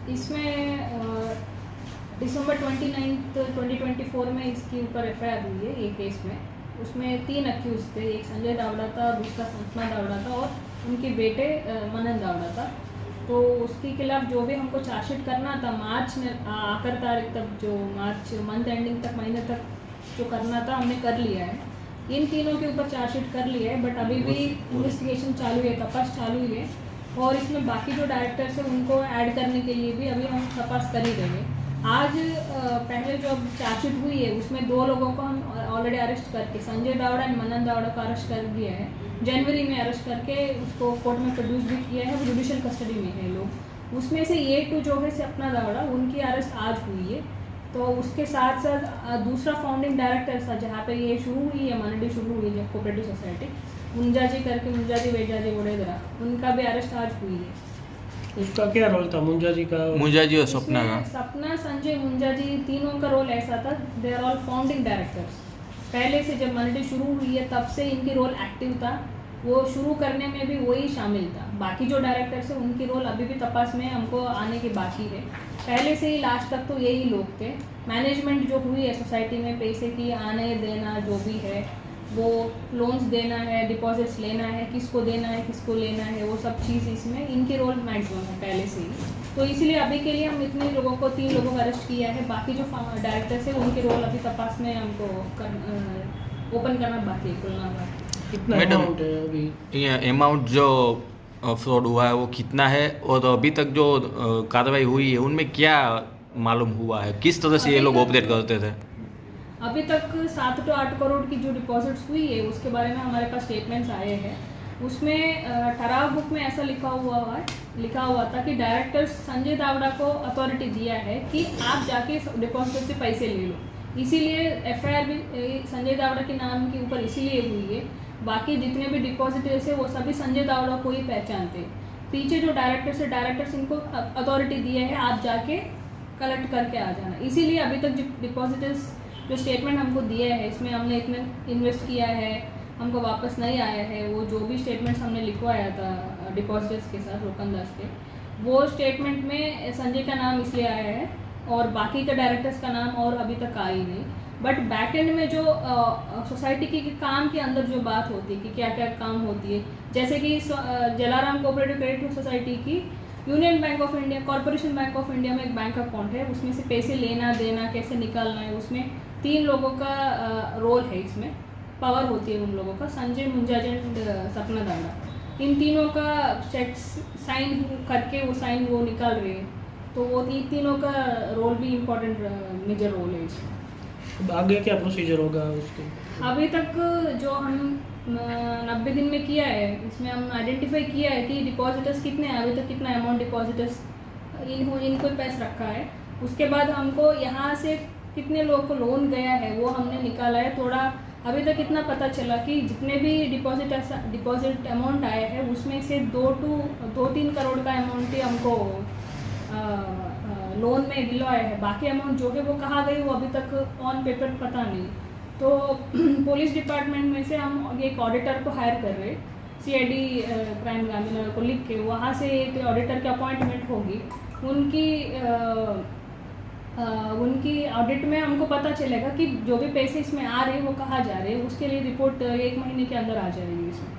इसमें दिसंबर 29 2024 में इसके ऊपर एफआईआर हुई है ये केस में। उसमें 3 अक्यूज थे, एक संजय दावड़ा था, दूसरा संतना दावड़ा था और उनके बेटे मनन दावड़ा था। तो उसके खिलाफ जो भी हमको चार्जशीट करना था मार्च में आखिर तारीख तक, जो मार्च मंथ एंडिंग तक, महीने तक जो करना था हमने कर लिया है। इन तीनों के ऊपर चार्जशीट कर लिया है, बट अभी भी इन्वेस्टिगेशन चालू है, तपास चालू है। और इसमें बाकी जो डायरेक्टर्स हैं उनको ऐड करने के लिए भी अभी हम तपास कर ही देंगे। आज पहले जो चार्जशीट हुई है उसमें 2 लोगों को हम ऑलरेडी अरेस्ट करके, संजय दावड़ा एंड मनन दावड़ा को अरेस्ट कर दिया है। जनवरी में अरेस्ट करके उसको कोर्ट में प्रोड्यूस भी किया है, वो जुडिशियल कस्टडी में है लोग। उसमें से ये 2 जो है सपना दावड़ा, उनकी अरेस्ट आज हुई है। तो उसके साथ साथ दूसरा फाउंडिंग डायरेक्टर था जहाँ पे ये शुरू हुई है, मनडी शुरू हुई है कोऑपरेटिव सोसाइटी, मुंजाजी करके, मुंजाजी वेजाजी वडोदरा, उनका भी अरेस्ट आज हुई है। उसका क्या रोल था मुंजाजी का? मुंजाजी और सपना का? सपना, संजय, मुंजाजी, तीनों का रोल ऐसा था, they are all founding directors. पहले से जब मनडी शुरू हुई है तब से इनकी रोल एक्टिव था, वो शुरू करने में भी वही शामिल था। बाकी जो डायरेक्टर्स हैं उनकी रोल अभी भी तपास में हमको आने की बाकी है। पहले से ही लास्ट तक तो यही लोग थे। मैनेजमेंट जो हुई है सोसाइटी में, पैसे की आने देना जो भी है, वो लोन्स देना है, डिपॉजिट्स लेना है, किसको देना है, किसको लेना है, वो सब चीज़ इसमें इनकी रोल मैक्सिमम है पहले से ही। तो इसीलिए अभी के लिए हम इतने लोगों को, 3 लोगों को अरेस्ट किया है। बाकी जो डायरेक्टर्स हैं उनकी रोल अभी तपास में हमको ओपन करना बाकी है, खुलना बाकी। कितना मैडम, अमाउंट है अभी? ये अमाउंट जो फ्रॉड हुआ है वो कितना है, और अभी तक जो कार्रवाई हुई है उनमें क्या मालूम हुआ है, किस तरह से ये लोग ऑपरेट करते थे? अभी तक 7 to 8 करोड़ की जो डिपॉजिट्स हुई है उसके बारे में हमारे पास स्टेटमेंट्स आए हैं। उसमें ठराव बुक में ऐसा लिखा हुआ था कि डायरेक्टर्स संजय दावड़ा को अथॉरिटी दिया है कि आप जाके डिपॉजिटर से पैसे ले लो। इसीलिए एफआईआर भी संजय दावड़ा के नाम के ऊपर इसीलिए हुई है। बाकी जितने भी डिपॉजिटर्स है वो सभी संजय दावड़ा को ही पहचानते हैं। पीछे जो डायरेक्टर्स है, डायरेक्टर्स इनको अथॉरिटी दिया है आप जाके कलेक्ट करके आ जाना। इसीलिए अभी तक डिपॉजिटर्स जो स्टेटमेंट हमको दिया है, इसमें हमने इतना इन्वेस्ट किया है, हमको वापस नहीं आया है, वो जो भी स्टेटमेंट्स हमने लिखवाया था डिपॉजिटर्स के साथ, रोकन दास के, वो स्टेटमेंट में संजय का नाम इसलिए आया है और बाकी का डायरेक्टर्स का नाम और अभी तक आया ही नहीं। बट बैक एंड में जो सोसाइटी के काम के अंदर जो बात होती है कि क्या क्या काम होती है, जैसे कि जलाराम कोऑपरेटिव क्रेडिट सोसाइटी की union bank of India, corporation bank of India में एक बैंक अकाउंट है, उसमें से पैसे लेना देना कैसे निकालना है, उसमें 3 लोगों का रोल है, इसमें पावर होती है उन लोगों का, संजय, मुंजाजी एंड सपना दावड़ा। इन तीनों का चेक्स साइन करके वो निकाल रहे हैं। तो वो तीनों का रोल भी इम्पोर्टेंट मेजर रोल है इसमें। अब आगे क्या प्रोसीजर होगा उसके? अभी तक जो हम 90 दिन में किया है, इसमें हम आइडेंटिफाई किया है कि डिपॉजिटर्स कितने हैं, अभी तक कितना अमाउंट डिपॉजिटर्स इनको पैसे रखा है। उसके बाद हमको यहाँ से कितने लोगों को लोन गया है वो हमने निकाला है। थोड़ा अभी तक इतना पता चला कि जितने भी डिपॉजिट अमाउंट आए हैं उसमें से 2-3 करोड़ का अमाउंट ही हमको लोन में दिलवाया है। बाकी अमाउंट जो है वो कहाँ गई वो अभी तक ऑन पेपर पता नहीं। तो पुलिस डिपार्टमेंट में से हम एक ऑडिटर को हायर कर रहे हैं, CID क्राइम गांधीनगर को लिख के, वहाँ से एक ऑडिटर की अपॉइंटमेंट होगी। उनकी ऑडिट में हमको पता चलेगा कि जो भी पैसे इसमें आ रहे हैं वो कहाँ जा रहे हैं। उसके लिए रिपोर्ट 1 महीने के अंदर आ जाएगी इसमें।